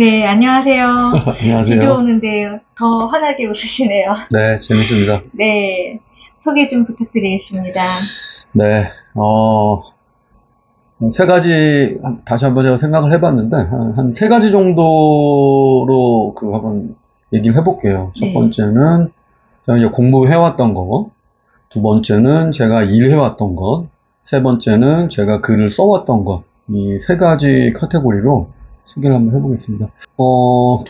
네, 안녕하세요. 비도 안녕하세요. 오는데 더 환하게 웃으시네요. 네, 재밌습니다. 네, 소개 좀 부탁드리겠습니다. 네, 세 가지, 다시 한번 제가 생각을 해봤는데, 한 세 가지 정도로 한번 얘기를 해볼게요. 첫 네, 번째는 제가 이제 공부해왔던 거, 두 번째는 제가 일해왔던 것, 세 번째는 제가 글을 써왔던 것, 이 세 가지 카테고리로 소개를 한번 해보겠습니다. 서울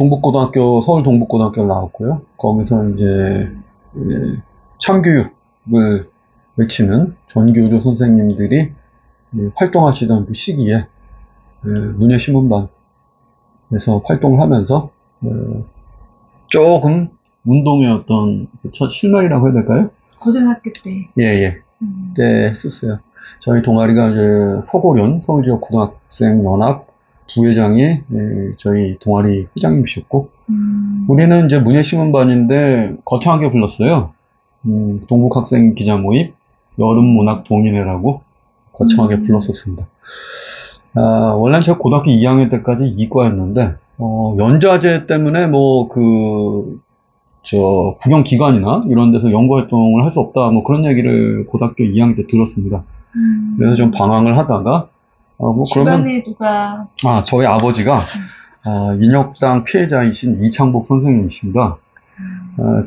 동북고등학교를 나왔고요. 거기서 이제, 예, 참교육을 외치는 전교조 선생님들이 활동하시던 그 시기에 문예신문반에서 활동을 하면서 조금 운동의 어떤 첫 실마리라고 해야 될까요? 고등학교 때. 예, 예. 때 했었어요. 저희 동아리가 이제 서고련 서울지역 고등학생 연합 부회장이 저희 동아리 회장님이셨고, 우리는 이제 문예신문반인데 거창하게 불렀어요. 동북학생 기자 모임, 여름문학 동인회라고 거창하게 불렀었습니다. 원래는 제가 고등학교 2학년 때까지 이과였는데, 연좌제 때문에 국영기관이나 이런 데서 연구활동을 할 수 없다, 뭐 그런 얘기를 고등학교 2학년 때 들었습니다. 그래서 좀 방황을 하다가, 집안에 누가, 저희 아버지가, 인혁당 피해자이신 이창복 선생님이십니다.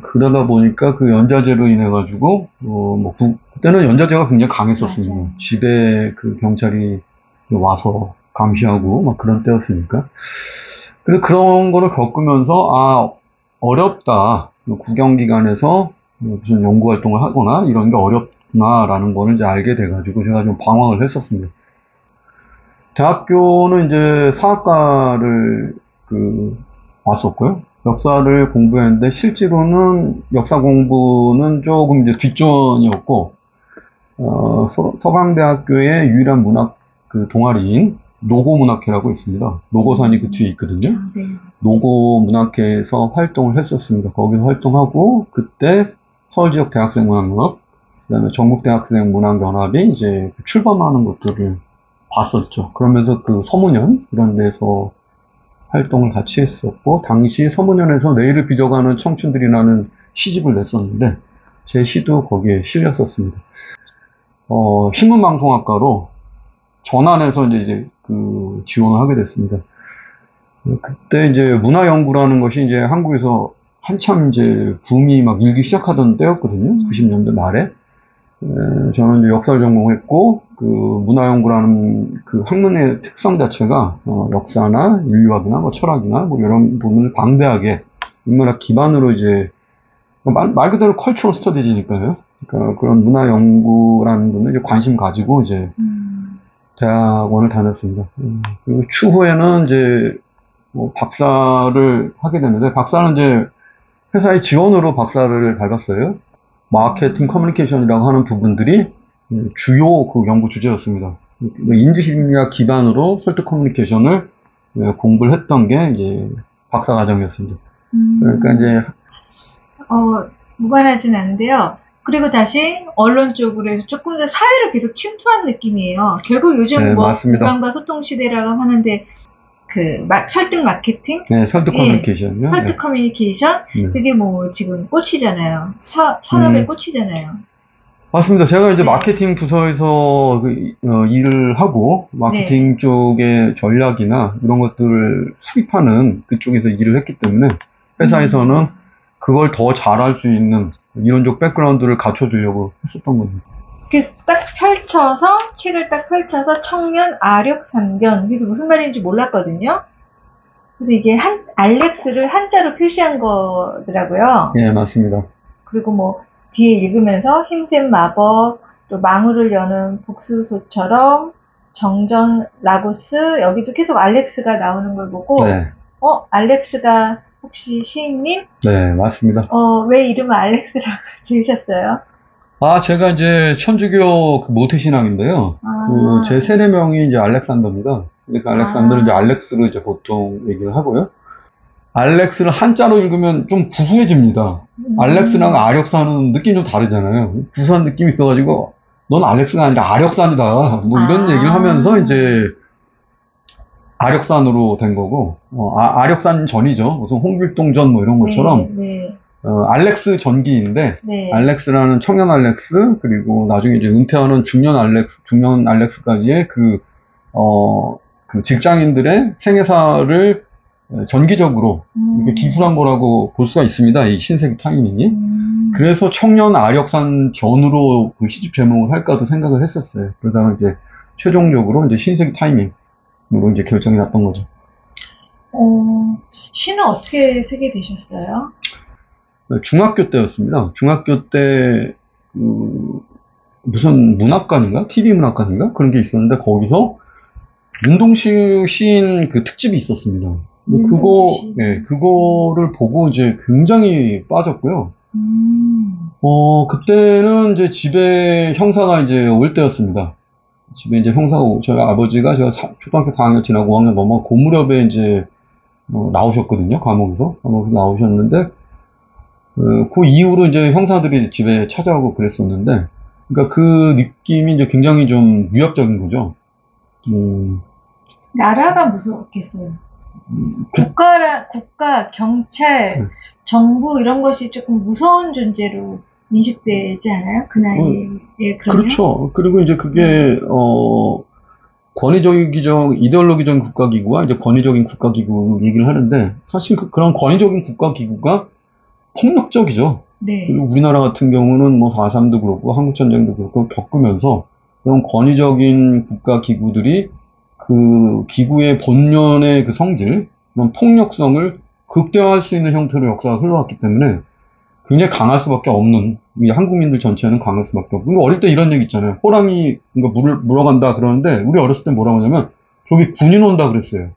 그러다 보니까 그 연좌제로 인해가지고, 그때는 연좌제가 굉장히 강했었습니다. 맞아요. 집에 그 경찰이 와서 감시하고 막 그런 때였으니까. 그리고 그런 거를 겪으면서, 어렵다. 국영기관에서 무슨 연구활동을 하거나 이런 게 어렵구나라는 거를 이제 알게 돼가지고 제가 좀 방황을 했었습니다. 대학교는 이제 사학과를 왔었고요. 역사를 공부했는데 실제로는 역사 공부는 조금 이제 뒷전이었고, 서강대학교의 유일한 문학 동아리인 노고문학회라고 있습니다. 노고산이 그 뒤에 있거든요. 네. 노고문학회에서 활동을 했었습니다. 거기서 활동하고 그때 서울지역 대학생문학연합, 그다음에 전국대학생문학연합이 이제 출범하는 것들을 봤었죠. 그러면서 그 서문연 이런 데서 활동을 같이 했었고, 당시 서문연에서 내일을 빚어가는 청춘들이라는 시집을 냈었는데 제 시도 거기에 실렸었습니다. 신문방송학과로 전환해서 이제 지원을 하게 됐습니다. 그때 이제 문화연구라는 것이 이제 한국에서 한참 이제 붐이 막 일기 시작하던 때였거든요. 90년대 말에. 저는 이제 역사를 전공했고, 문화연구라는 그 학문의 특성 자체가, 역사나 인류학이나 철학이나 이런 부분을 방대하게 인문학 기반으로 이제, 말 그대로 컬처럴 스터디지니까요. 그러니까 그런 문화연구라는 분을 이제 관심 가지고 이제, 대학원을 다녔습니다. 그리고 추후에는 이제, 박사를 하게 됐는데, 박사는 이제 회사의 지원으로 박사를 밟았어요. 마케팅 커뮤니케이션이라고 하는 부분들이 주요 연구 주제였습니다. 인지심리학 기반으로 설득 커뮤니케이션을 공부를 했던 게 이제 박사 과정이었습니다. 그러니까 이제 무관하진 않은데요. 그리고 다시 언론 쪽으로 해서 조금 더 사회를 계속 침투한 느낌이에요. 결국 요즘 맞습니다. 공감과 소통 시대라고 하는데 설득 마케팅? 네, 설득 커뮤니케이션요. 설득 커뮤니케이션? 네. 그게 지금 꽃이잖아요. 산업의 꽃이잖아요. 맞습니다. 제가 이제 마케팅 부서에서 일을 하고, 마케팅 쪽의 전략이나 이런 것들을 수립하는 그쪽에서 일을 했기 때문에, 회사에서는 그걸 더 잘할 수 있는 이론적 백그라운드를 갖춰주려고 했었던 겁니다. 그래서 책을 딱 펼쳐서 청년 아력상견. 그게 무슨 말인지 몰랐거든요. 그래서 이게 알렉스를 한자로 표시한 거더라고요. 예, 맞습니다. 그리고 뒤에 읽으면서 힘센 마법, 또 망우를 여는 복수소처럼, 정전 라고스, 여기도 계속 알렉스가 나오는 걸 보고, 네. 알렉스가 혹시 시인님? 네, 맞습니다. 왜 이름을 알렉스라고 지으셨어요? 제가 이제 천주교 모태신앙인데요. 제 세례명이 이제 알렉산더입니다. 그러니까 알렉산더를 이제 알렉스로 이제 보통 얘기를 하고요. 알렉스를 한자로 읽으면 좀 구수해집니다. 알렉스랑 아력사는 느낌이 좀 다르잖아요. 구수한 느낌이 있어가지고, 넌 알렉스가 아니라 아력산이다. 이런 얘기를 하면서 이제, 아력산으로 된 거고, 아력산 전이죠. 무슨 홍길동전 뭐 이런 것처럼, 네. 알렉스 전기인데, 네. 알렉스라는 청년 알렉스, 그리고 나중에 이제 은퇴하는 중년 알렉스까지의 그 직장인들의 생애사를 전기적으로 이렇게 기술한 거라고 볼 수가 있습니다. 이 신세기 타이밍이. 그래서 청년 아력산 변으로 그 시집 제목을 할까도 생각을 했었어요. 그러다가 이제 최종적으로 이제 신세기 타이밍으로 이제 결정이 났던 거죠. 시는 어떻게 쓰게 되셨어요? 중학교 때였습니다. 중학교 때, 무슨 문학관인가? TV 문학관인가? 그런 게 있었는데, 거기서 문동식 시인 그 특집이 있었습니다. 그거를 보고 이제 굉장히 빠졌고요. 그때는 이제 집에 형사가 이제 올 때였습니다. 집에 이제 형사가, 저희 아버지가 제가 초등학교 4학년 지나고 5학년 넘어 그 무렵에 이제 나오셨거든요. 감옥에서 나오셨는데, 그 이후로 이제 형사들이 집에 찾아오고 그랬었는데, 그러니까 그 느낌이 이제 굉장히 좀 위협적인 거죠. 나라가 무섭겠어요. 국가, 경찰, 정부 이런 것이 조금 무서운 존재로 인식되지 않아요? 그 나이에 그러면? 그렇죠. 그리고 이제 그게 권위적이적 이데올로기적인 국가기구와 이제 권위적인 국가기구 얘기를 하는데 사실 그런 권위적인 국가기구가 폭력적이죠. 네. 그리고 우리나라 같은 경우는 뭐 4.3도 그렇고 한국전쟁도 그렇고 겪으면서 그런 권위적인 국가기구들이 그 기구의 본연의 그 성질, 그런 폭력성을 극대화할 수 있는 형태로 역사가 흘러왔기 때문에 굉장히 강할 수밖에 없는, 우리 한국민들 전체는 강할 수밖에 없고, 어릴 때 이런 얘기 있잖아요. 호랑이, 물을 물어간다 그러는데, 우리 어렸을 때 뭐라고 하냐면, 저기 군인 온다 그랬어요.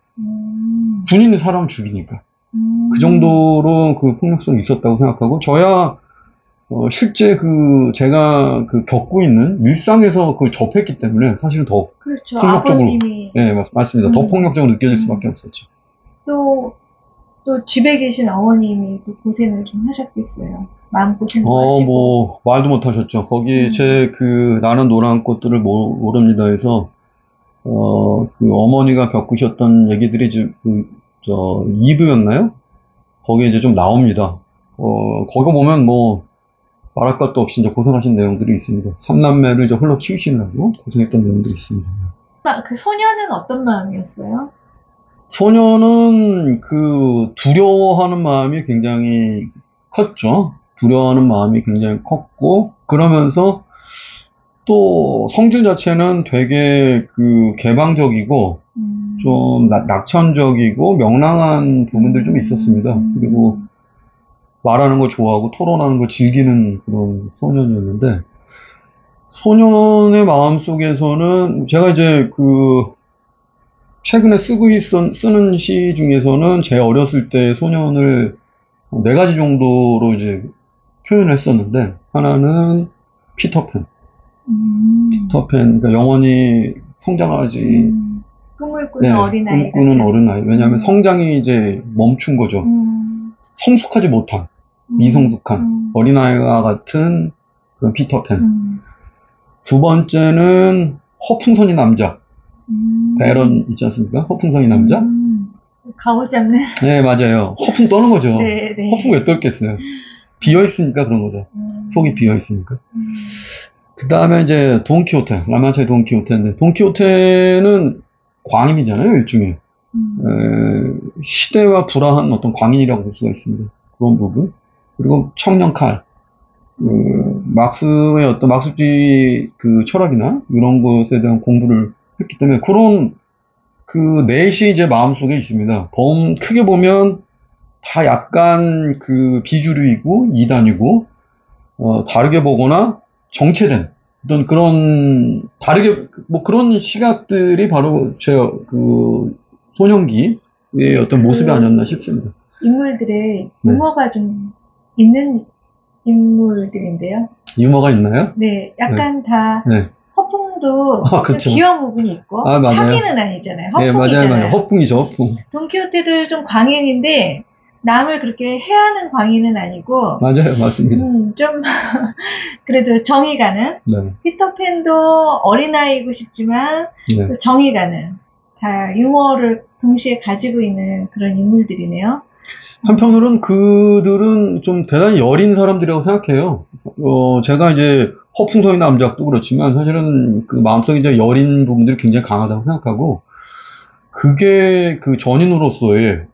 군인이 사람을 죽이니까. 그 정도로 그 폭력성이 있었다고 생각하고, 저야, 실제 제가 겪고 있는 일상에서 그걸 접했기 때문에, 사실은 더 그렇죠. 폭력적으로. 아버님이. 네, 맞습니다. 더 폭력적으로 느껴질 수밖에 없었죠. 또 집에 계신 어머님이 또 고생을 좀 하셨겠어요. 마음고생도 하시고. 말도 못 하셨죠. 거기 나는 노란 꽃들을 모릅니다에서, 그 어머니가 겪으셨던 얘기들이 2부였나요? 거기에 이제 좀 나옵니다. 거기 보면 말할 것도 없이 이제 고생하신 내용들이 있습니다. 3남매를 이제 홀로 키우시느라고 고생했던 내용들이 있습니다. 그 소녀는 어떤 마음이었어요? 소녀는 두려워하는 마음이 굉장히 컸죠. 두려워하는 마음이 굉장히 컸고, 그러면서 또 성질 자체는 되게 개방적이고, 좀 낙천적이고, 명랑한 부분들이 좀 있었습니다. 그리고 말하는 거 좋아하고, 토론하는 거 즐기는 그런 소년이었는데, 소년의 마음 속에서는 제가 이제 최근에 쓰는 시 중에서는 제 어렸을 때 소년을 4가지 정도로 이제 표현을 했었는데, 하나는 피터팬. 그러니까 영원히 성장하지. 꿈을 꾸는 어린아이. 꿈을 꾸는 어린아이. 왜냐하면 성장이 이제 멈춘 거죠. 성숙하지 못한, 미성숙한 어린아이와 같은 그런 피터팬. 두 번째는 허풍선이 남자. 배런 있지 않습니까? 허풍선이 남자? 가오 잡는. 네, 맞아요. 허풍 떠는 거죠. 네. 허풍 왜 떨겠어요? 비어있으니까 그런 거죠. 속이 비어있으니까. 그 다음에 이제 돈키호테, 라만차의 돈키호테인데, 돈키호테는 광인이잖아요, 일종의. 시대와 불화한 어떤 광인이라고 볼 수가 있습니다. 그런 부분. 그리고 청년 칼. 막스의 어떤 막스주의 철학이나 이런 것에 대한 공부를 했기 때문에 그런 넷이 이제 마음속에 있습니다. 크게 보면 다 약간 비주류이고 이단이고 다르게 보거나 정체된 어떤 그런 다르게 그런 시각들이 바로 제 소년기의 어떤 모습이 아니었나 싶습니다. 인물들의 유머가 좀 있는 인물들인데요. 유머가 있나요? 네, 약간 다 허풍도 그렇죠. 좀 귀여운 부분이 있고 사기는 아니잖아요. 허풍이잖아요. 네, 맞아요. 허풍이죠, 허풍. 돈키호테도 좀 광인인데 남을 그렇게 해하는 광인은 아니고 맞아요, 맞습니다. 좀 그래도 정이 가는. 피터팬도 어린아이고 싶지만 또 정이 가는 다 유머를 동시에 가지고 있는 그런 인물들이네요. 한편으로는 그들은 좀 대단히 여린 사람들이라고 생각해요. 제가 이제 허풍성이 남작도 그렇지만 사실은 그 마음속에 이제 여린 부분들이 굉장히 강하다고 생각하고 그게 그 전인으로서의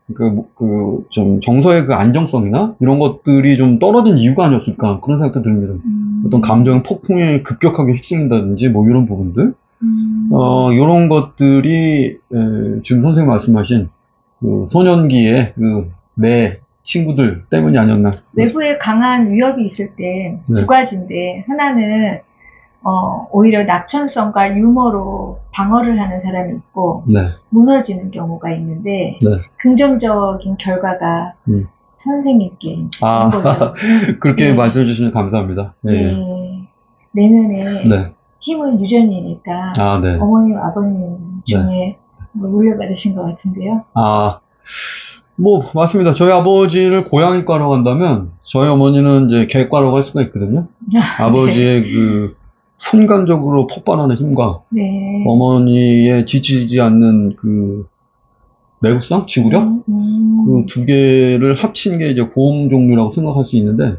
좀 정서의 그 안정성이나 이런 것들이 좀 떨어진 이유가 아니었을까 그런 생각도 듭니다. 어떤 감정 폭풍에 급격하게 휩쓸린다든지 뭐 이런 부분들 이런 것들이 지금 선생님 말씀하신 그 소년기의 그 내 친구들 때문이 아니었나. 외부에 강한 위협이 있을 때 두 네. 가지인데 하나는 오히려 낙천성과 유머로 방어를 하는 사람이 있고 네. 무너지는 경우가 있는데 네. 긍정적인 결과가 선생님께 온 아, 거죠. 그렇게 네. 말씀해 주시면 감사합니다. 네. 네. 내면의 네. 힘은 유전이니까 아, 네. 어머님, 아버님 중에 뭐 물려받으신 것 같은데요. 아, 뭐, 맞습니다. 저희 아버지를 고양이과라고 한다면, 저희 어머니는 이제 개과라고 할 수가 있거든요. 아버지의 그, 순간적으로 폭발하는 힘과, 네. 어머니의 지치지 않는 그, 내구성? 지구력? 그 두 개를 합친 게 이제 고음 종류라고 생각할 수 있는데,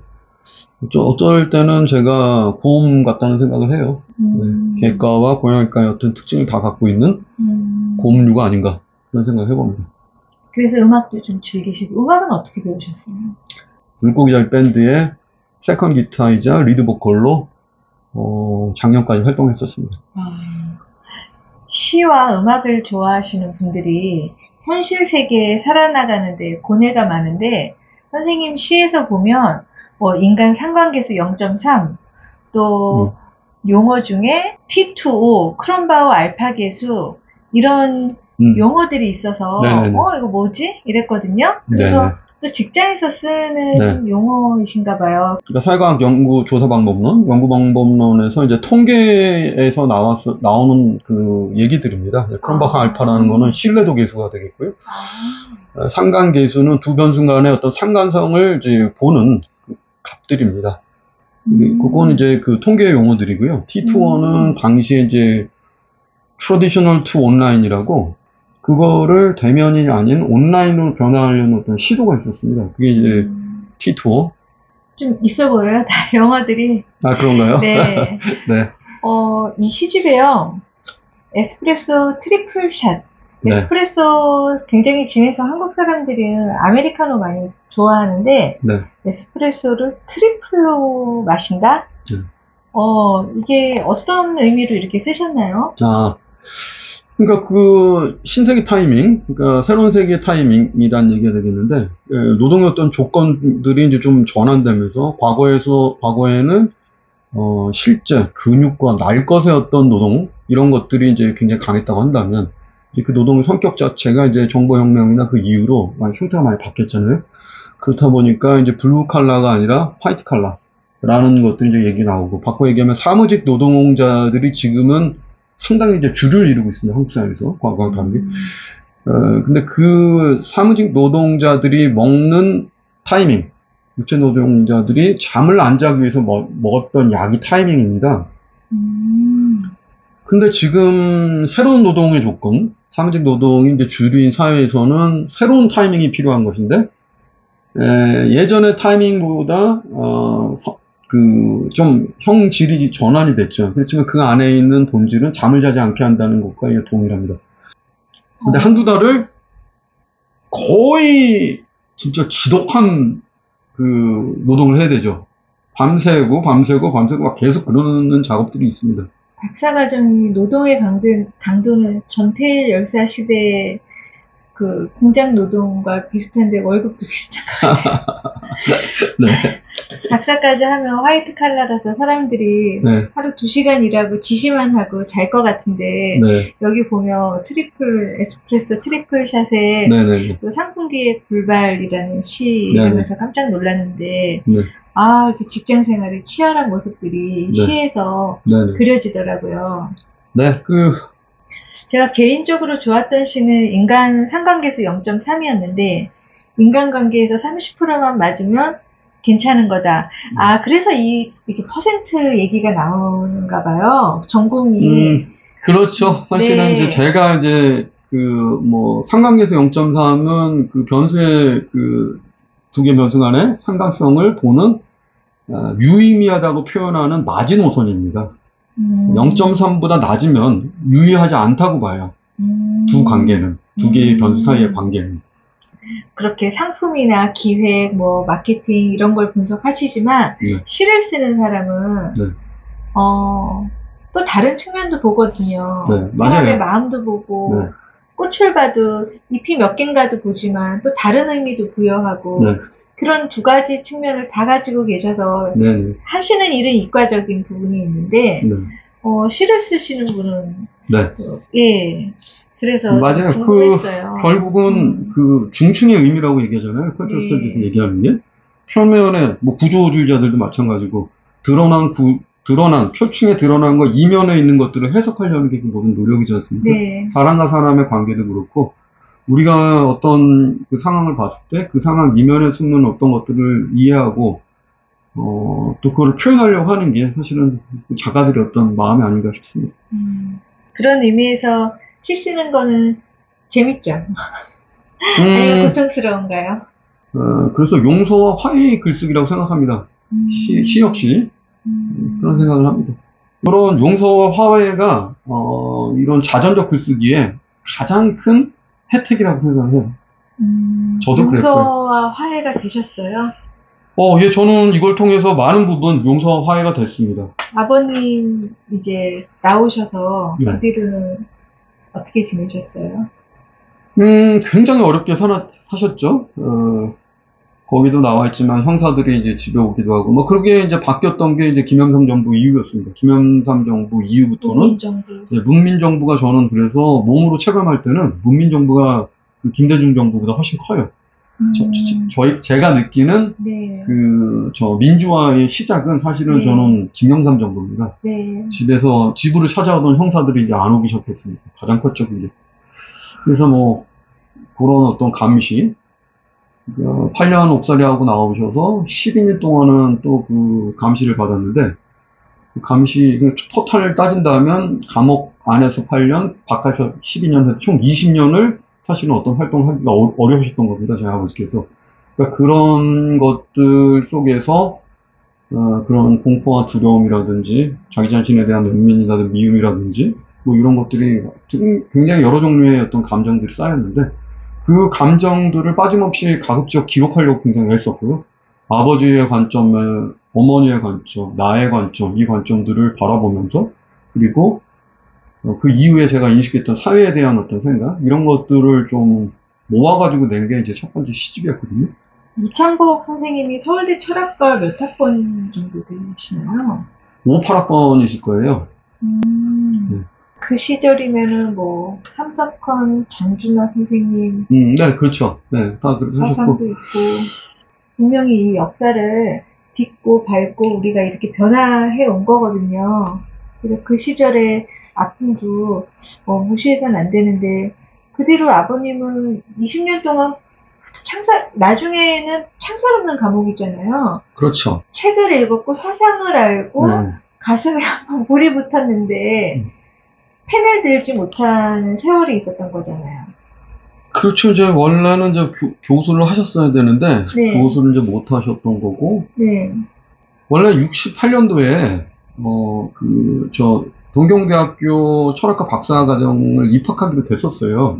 어쩔 때는 제가 고음 같다는 생각을 해요. 네. 개과와 고양이과의 어떤 특징을 다 갖고 있는 고음류가 아닌가, 그런 생각을 해봅니다. 그래서 음악도 좀 즐기시고, 음악은 어떻게 배우셨어요? 물고기잡이 밴드의 세컨 기타이자 리드 보컬로 작년까지 활동했었습니다. 시와 음악을 좋아하시는 분들이 현실 세계에 살아나가는데 고뇌가 많은데 선생님 시에서 보면 뭐 인간 상관계수 0.3, 또 용어 중에 T2O, 크롬바우 알파계수 이런 용어들이 있어서 이거 뭐지? 이랬거든요. 그래서 네네. 또 직장에서 쓰는 용어이신가 봐요. 그러니까 사회과학 연구 조사 방법론, 연구 방법론에서 이제 통계에서 나오는 그 얘기들입니다. 크롬바우 알파라는 거는 신뢰도 계수가 되겠고요. 상관 계수는 두 변수 간의 어떤 상관성을 이제 보는 그 값들입니다. 그건 이제 그 통계 용어들이고요. T2O는 당시에 이제 traditional to online이라고 그거를 대면이 아닌 온라인으로 변화하려는 어떤 시도가 있었습니다. 그게 이제 T2O. 좀 있어 보여요, 다 영어들이. 아, 그런가요? 네. 네. 이 시집에요. 에스프레소 트리플 샷. 에스프레소 굉장히 진해서 한국 사람들은 아메리카노 많이 좋아하는데, 에스프레소를 트리플로 마신다? 이게 어떤 의미로 이렇게 쓰셨나요? 그러니까 그 신세계 타이밍, 그러니까 새로운 세계의 타이밍이라는 얘기가 되겠는데, 노동의 어떤 조건들이 이제 좀 전환되면서 과거에는 실제 근육과 날 것의 어떤 노동 이런 것들이 이제 굉장히 강했다고 한다면, 이제 그 노동의 성격 자체가 이제 정보혁명이나 그 이후로 형태가 많이 바뀌었잖아요. 그렇다 보니까 이제 블루 칼라가 아니라 화이트 칼라라는 것들이 이제 얘기 나오고, 바꿔 얘기하면 사무직 노동자들이 지금은 상당히 이제 주를 이루고 있습니다. 한국 사회에서 과거와 다르게. 근데 그 사무직 노동자들이 먹는 타이밍, 육체 노동자들이 잠을 안 자기 위해서 먹었던 약이 타이밍입니다. 근데 지금 새로운 노동의 조건, 사무직 노동이 이제 주류인 사회에서는 새로운 타이밍이 필요한 것인데, 예전의 타이밍보다 좀 형질이 전환이 됐죠. 그렇지만 그 안에 있는 본질은 잠을 자지 않게 한다는 것과 이게 동일합니다. 근데 한두 달을 거의 진짜 지독한 그 노동을 해야 되죠. 밤새고 막 계속 그러는 작업들이 있습니다. 박사과정이 노동의 강도는 전태일 열사 시대의 그 공장 노동과 비슷한데 월급도 비슷한 것 같아요. 네. 박사까지 하면 화이트 칼라라서 사람들이 하루 2시간 일하고 지시만 하고 잘 것 같은데 여기 보면 에스프레소 트리플 샷에 그 상풍기의 불발이라는 시 읽으면서 깜짝 놀랐는데 그 직장 생활의 치열한 모습들이 시에서 그려지더라고요. 제가 개인적으로 좋았던 시는 인간 상관계수 0.3이었는데 인간관계에서 30%만 맞으면 괜찮은 거다. 그래서 이렇게 퍼센트 얘기가 나오는가 봐요. 전공이. 그렇죠. 사실은 이제 제가 이제 상관계수 0.3은 그 변수의 그 두 개 변수 간의 상관성을 보는 유의미하다고 표현하는 마지노선입니다. 0.3보다 낮으면 유의하지 않다고 봐요. 두 관계는, 두 개의 변수 사이의 관계는. 그렇게 상품이나 기획, 마케팅 이런 걸 분석하시지만 네. 시를 쓰는 사람은 네. 또 다른 측면도 보거든요. 네, 사람의 마음도 보고 네. 꽃을 봐도 잎이 몇 개인가도 보지만 또 다른 의미도 부여하고 네. 그런 두 가지 측면을 다 가지고 계셔서 네. 하시는 일은 이과적인 부분이 있는데 네. 시를 쓰시는 분은 네. 예. 그래서 맞아요. 궁금했어요. 결국은 그 중층의 의미라고 얘기하잖아요. 컬처 스터디에서 얘기하는 게. 표면에 구조주의자들도 마찬가지고 드러난 표층에 드러난 거 이면에 있는 것들을 해석하려는 게 그 모든 노력이지 않습니까? 네. 사람과 사람의 관계도 그렇고 우리가 어떤 그 상황을 봤을 때 그 상황 이면에 숨는 어떤 것들을 이해하고 또 그걸 표현하려고 하는 게 사실은 작가들의 어떤 마음이 아닌가 싶습니다. 그런 의미에서 시 쓰는 거는 재밌죠? 아니면 고통스러운가요? 그래서 용서와 화해의 글쓰기라고 생각합니다. 시 역시 그런 생각을 합니다. 그런 용서와 화해가 이런 자전적 글쓰기에 가장 큰 혜택이라고 생각해요. 저도 그랬고요. 용서와 화해가 되셨어요? 예, 저는 이걸 통해서 많은 부분 용서와 화해가 됐습니다. 아버님 이제 나오셔서 네. 그 뒤로는 어떻게 지내셨어요? 굉장히 어렵게 사셨죠. 거기도 나와 있지만 형사들이 이제 집에 오기도 하고 그러게 이제 바뀌었던 게 이제 김영삼 정부 이후였습니다. 김영삼 정부 이후부터는 문민정부가 저는 그래서 몸으로 체감할 때는 문민정부가 그 김대중 정부보다 훨씬 커요. 제가 느끼는 네. 민주화의 시작은 사실은 네. 저는 김영삼 정부입니다. 네. 집으로 찾아오던 형사들이 이제 안 오기 시작했습니다. 가장 컸죠, 그게. 그래서 그런 어떤 감시, 8년 옥살이하고 나오셔서 12년 동안은 또 그 감시를 받았는데, 그 감시, 토탈을 따진다면 감옥 안에서 8년, 바깥에서 12년 해서 총 20년을 사실은 어떤 활동을 하기가 어려우셨던 겁니다, 제 아버지께서. 그러니까 그런 것들 속에서, 그런 공포와 두려움이라든지, 자기 자신에 대한 연민이라든지 미움이라든지, 이런 것들이 굉장히 여러 종류의 어떤 감정들이 쌓였는데, 그 감정들을 빠짐없이 가급적 기록하려고 굉장히 애썼고요. 아버지의 관점에, 어머니의 관점, 나의 관점, 이 관점들을 바라보면서, 그리고 그 이후에 제가 인식했던 사회에 대한 어떤 생각, 이런 것들을 좀 모아가지고 낸 게 이제 첫 번째 시집이었거든요. 이창복 선생님이 서울대 철학과 몇 학번 정도 되시나요? 5, 8학번이실 거예요. 네. 그 시절이면은 함석헌, 장준하 선생님. 네, 그렇죠. 네, 다 그렇게 하셨고. 사상도 있고. 분명히 이 역사를 딛고 밟고 우리가 이렇게 변화해 온 거거든요. 그래서 그 시절의 아픔도 무시해서는 안 되는데, 그 뒤로 아버님은 20년 동안 나중에는 창살 없는 감옥이잖아요. 그렇죠. 책을 읽었고 사상을 알고 가슴에 한번 불이 붙었는데 펜을 들지 못하는 세월이 있었던 거잖아요. 그렇죠. 이제 원래는 이제 교수를 하셨어야 되는데 네. 교수를 이제 못 하셨던 거고. 네. 원래 68년도에 동경대학교 철학과 박사과정을 입학하기로 됐었어요.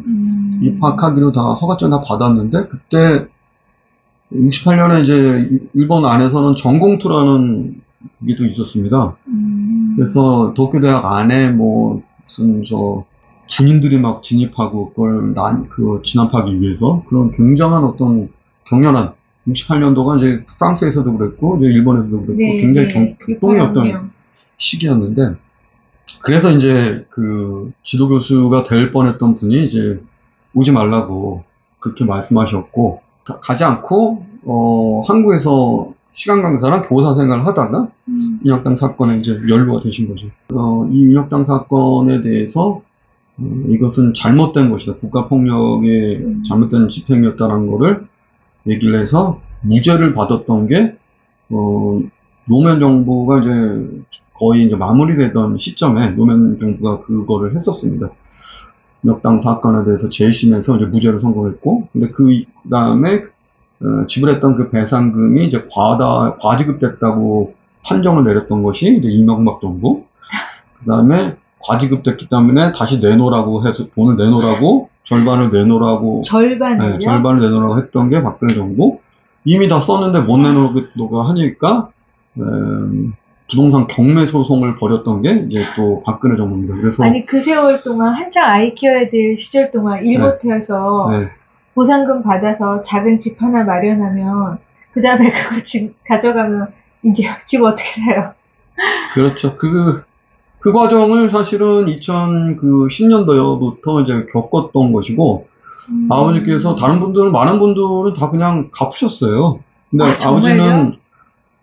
입학하기로 다 허가증 다 받았는데 그때 68년에 이제 일본 안에서는 전공투라는 게 또 있었습니다. 그래서 도쿄대학 안에 무슨 군인들이 막 진입하고 그걸 진압하기 위해서 그런 굉장한 어떤 격렬한 68년도가 이제 프랑스에서도 그랬고 이제 일본에서도 그랬고 네, 굉장히 격동이었던 시기였는데 그래서 이제 그 지도교수가 될 뻔했던 분이 이제 오지 말라고 그렇게 말씀하셨고 가지 않고 한국에서 시간 강사랑 교사 생활을 하다가 인혁당 사건에 이제 연루가 되신 거죠. 이 인혁당 사건에 대해서 이것은 잘못된 것이다. 국가폭력의 잘못된 집행이었다는 거를 얘기를 해서 무죄를 받았던 게 노무현 정부가 이제 거의 이제 마무리되던 시점에 노무현 정부가 그거를 했었습니다. 당 사건에 대해서 재심해서 이제 무죄로 선고했고, 근데 그 다음에 지불했던 그 배상금이 이제 과지급됐다고 판정을 내렸던 것이 이제 이명박 정부. 그 다음에 과지급됐기 때문에 다시 내놓으라고 해서 돈을 내놓으라고 절반을 내놓으라고 절반을요? 절반을 내놓으라고 했던 게 박근혜 정부. 이미 다 썼는데 못 내놓으려고 하니까 부동산 경매 소송을 벌였던 게 이제 또 박근혜 정부입니다. 그래서 아니 그 세월 동안 한창 아이 키워야 될 시절 동안 일보태여서 보상금 받아서 작은 집 하나 마련하면 그 다음에 그거 집 가져가면 이제 집 어떻게 사요? 그렇죠. 그 과정을 사실은 2010년도부터 이제 겪었던 것이고, 아버지께서 많은 분들은 다 그냥 갚으셨어요. 근데 아버지는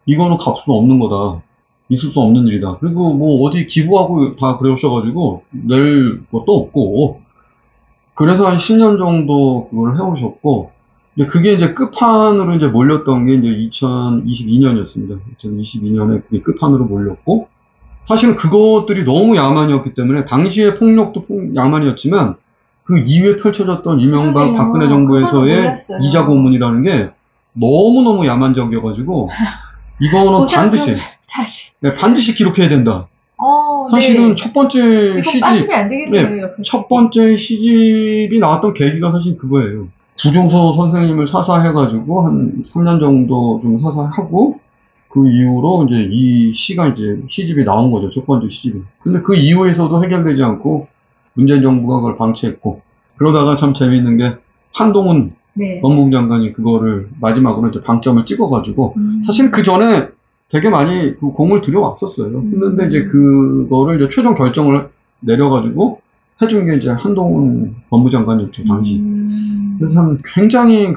이거는 갚을 수 없는 거다. 있을 수 없는 일이다. 그리고 뭐 어디 기부하고 다 그러셔가지고 낼 것도 없고, 그래서 한 10년 정도 그걸 해오셨고, 이제 그게 이제 끝판으로 이제 몰렸던 게 이제 2022년이었습니다. 2022년에 그게 끝판으로 몰렸고, 사실은 그것들이 너무 야만이었기 때문에 당시의 폭력도 야만이었지만 그 이후에 펼쳐졌던 이명박 박근혜 정부에서의 이자 고문이라는 게 너무너무 야만적이어가지고 이거는 반드시 기록해야 된다. 사실은 네. 첫 번째 시집 빠지면 안 되겠네요. 첫 번째 시집이 나왔던 계기가 사실 그거예요. 구종서 선생님을 사사해가지고 한 3년 정도 좀 사사하고 그 이후로 이제 이 시가 이제 시집이 나온 거죠. 첫 번째 시집이. 근데 그 이후에서도 해결되지 않고 문재인 정부가 그걸 방치했고, 그러다가 참 재미있는 게 한동훈 법무부 장관이 그거를 마지막으로 이제 방점을 찍어가지고 사실 그 전에 되게 많이 그 공을 들여왔었어요. 했는데 이제 그거를 이제 최종 결정을 내려가지고 해준 게 이제 한동훈 법무부 장관이었죠, 당시. 그래서 참 굉장히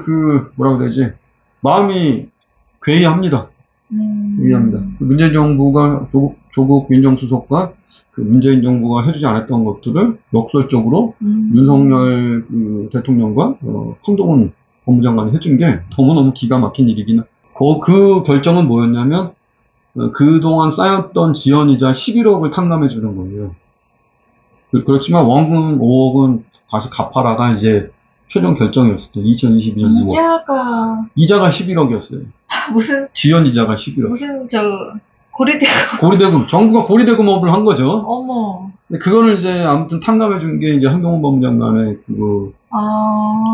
뭐라고 해야 되지, 마음이 괴이합니다. 괴이합니다. 문재인 정부가 조국 민정수석과 그 문재인 정부가 해주지 않았던 것들을 역설적으로 윤석열 대통령과 한동훈 법무장관이 해준 게 너무너무 기가 막힌 일이긴. 그 결정은 뭐였냐면 그동안 쌓였던 지연이자 11억을 탕감해 주는 거예요. 그렇지만 원금 5억은 다시 갚아라가 이제 최종 결정이었을 때 2022년 6월. 이자가 11억이었어요. 무슨 지연 이자가 11억. 무슨 고리대금 정부가 고리대금업을 한 거죠. 어머. 근데 그거를 이제 아무튼 탕감해 준 게 이제 한동훈 법무장관의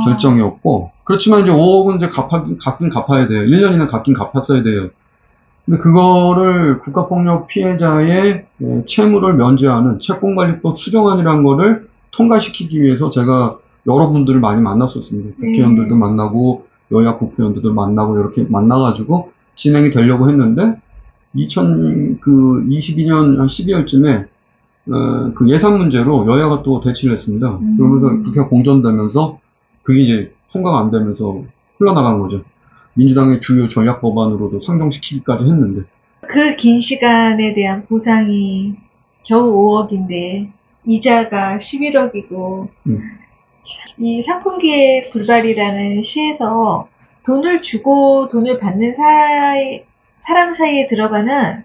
결정이었고, 그렇지만 이제 5억은 이제 갚긴 갚아야 돼요. 1년이나 갚긴 갚았어야 돼요. 근데 그거를 국가폭력 피해자의 채무를 면제하는 채권관리법 수정안이라는 거를 통과시키기 위해서 제가 여러분들을 많이 만났었습니다. 국회의원들도 만나고 여야 국회의원들도 만나고 이렇게 만나가지고 진행이 되려고 했는데 2022년 한 12월쯤에 그 예산 문제로 여야가 또 대치를 했습니다. 그러면서 국회가 공전되면서 그게 이제 통과가 안 되면서 흘러나간 거죠. 민주당의 주요 전략 법안으로도 상정시키기까지 했는데, 그 긴 시간에 대한 보상이 겨우 5억인데 이자가 11억이고 이 상품기획 불발이라는 시에서 돈을 주고 돈을 받는 사람 사이에 들어가는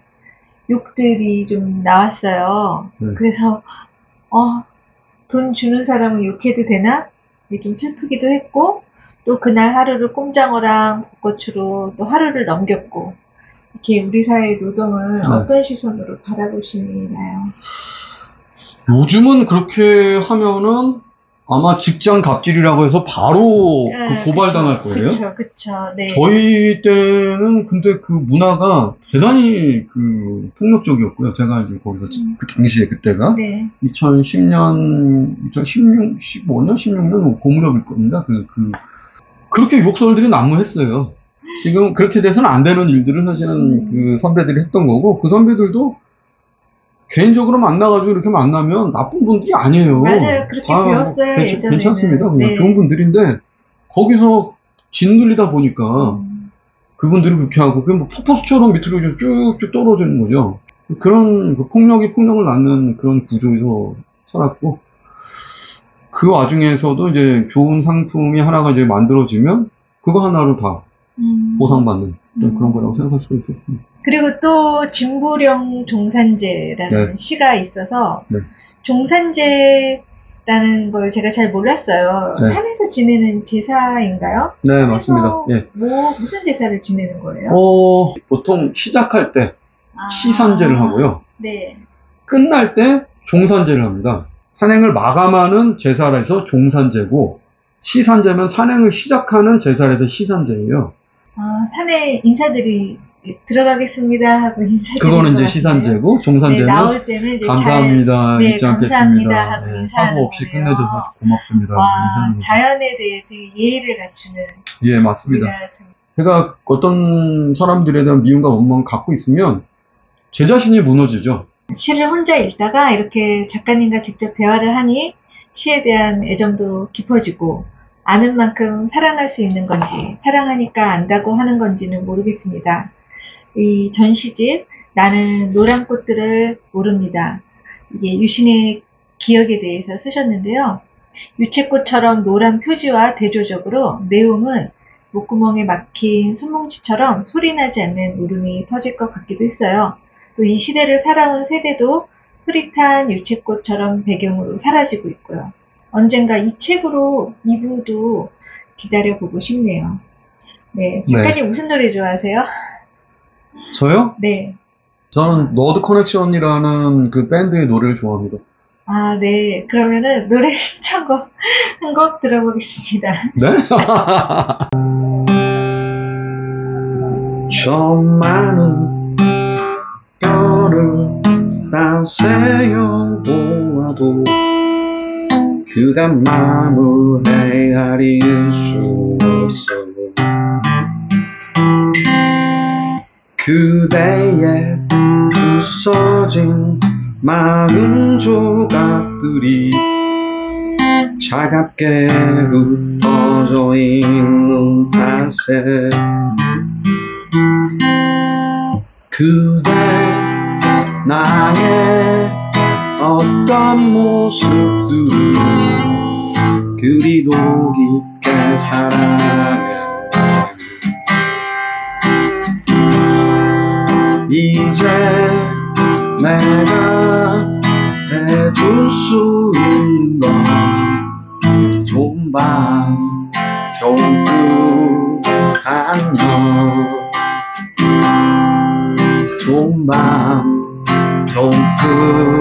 욕들이 좀 나왔어요. 그래서 돈 주는 사람은 욕해도 되나? 좀 슬프기도 했고, 또 그날 하루를 꼼장어랑 벚꽃으로 또 하루를 넘겼고, 이렇게 우리 사회의 노동을 어떤 시선으로 바라보시나요? 요즘은 그렇게 하면은 아마 직장 갑질이라고 해서 바로 고발당할 거예요. 그쵸. 네. 저희 때는 근데 그 문화가 대단히 폭력적이었고요. 제가 이제 거기서 그 당시에 그때가 2010년, 15년, 16년 고무렵일 겁니다. 그렇게 욕설들이 난무했어요. 지금 그렇게 돼서는 안 되는 일들을 사실은 그 선배들이 했던 거고, 그 선배들도 개인적으로 만나가지고 이렇게 만나면 나쁜 분들이 아니에요. 맞아요. 그렇게 배웠어요. 예전에는. 괜찮습니다. 그냥 좋은 분들인데 거기서 짓눌리다 보니까 그분들이 그렇게 하고 그게 뭐 폭포수처럼 밑으로 쭉쭉 떨어지는 거죠. 그런 폭력이 폭력을 낳는 그런 구조에서 살았고, 그 와중에서도 이제 좋은 상품이 하나가 이제 만들어지면 그거 하나로 다 보상받는 그런 거라고 생각할 수가 있었습니다. 그리고 또 진부령 종산제라는 시가 있어서 종산제라는 라는 걸 제가 잘 몰랐어요. 네. 산에서 지내는 제사인가요? 네, 맞습니다. 예. 무슨 제사를 지내는 거예요? 보통 시작할 때 시산제를 하고요. 네. 끝날 때 종산제를 합니다. 산행을 마감하는 제사라서 종산제고, 시산제면 산행을 시작하는 제사라서 시산제예요. 산에 인사들이 들어가겠습니다 하고 인사드리는 그거는 이제 시산제고, 종산제는 네, 나올 때는 이제 감사합니다. 잊지 않겠습니다. 하고 네, 사고 없이 거네요. 끝내줘서 고맙습니다. 와, 자연에 대해 되게 예의를 갖추는. 예, 맞습니다. 제가 어떤 사람들에 대한 미움과 원망을 갖고 있으면 제 자신이 무너지죠. 시를 혼자 읽다가 이렇게 작가님과 직접 대화를 하니 시에 대한 애정도 깊어지고, 아는 만큼 사랑할 수 있는 건지, 사랑하니까 안다고 하는 건지는 모르겠습니다. 이 전시집 나는 노란 꽃들을 모릅니다. 이게 유신의 기억에 대해서 쓰셨는데요. 유채꽃처럼 노란 표지와 대조적으로 내용은 목구멍에 막힌 손뭉치처럼 소리나지 않는 울음이 터질 것 같기도 했어요. 또 이 시대를 살아온 세대도 흐릿한 유채꽃처럼 배경으로 사라지고 있고요. 언젠가 이 책으로 2부도 기다려보고 싶네요. 네, 작가님 무슨 노래 좋아하세요? 저요? 네. 저는 너드 커넥션이라는 그 밴드의 노래를 좋아합니다. 네. 그러면은 노래 신청곡 한 곡 들어보겠습니다. 네? 저 많은 별을 다 세어보아도 그가 마음을 헤아릴 수 없어. 그대의 부서진 마음 조각들이 차갑게 흩어져 있는 탓에 그대 나의 어떤 모습들을 그리도 깊게 사랑해. 이제 내가 해줄 수 있는 건 좋은 밤, 좋은 꿈, 안녕. 좋은 밤, 좋은 꿈.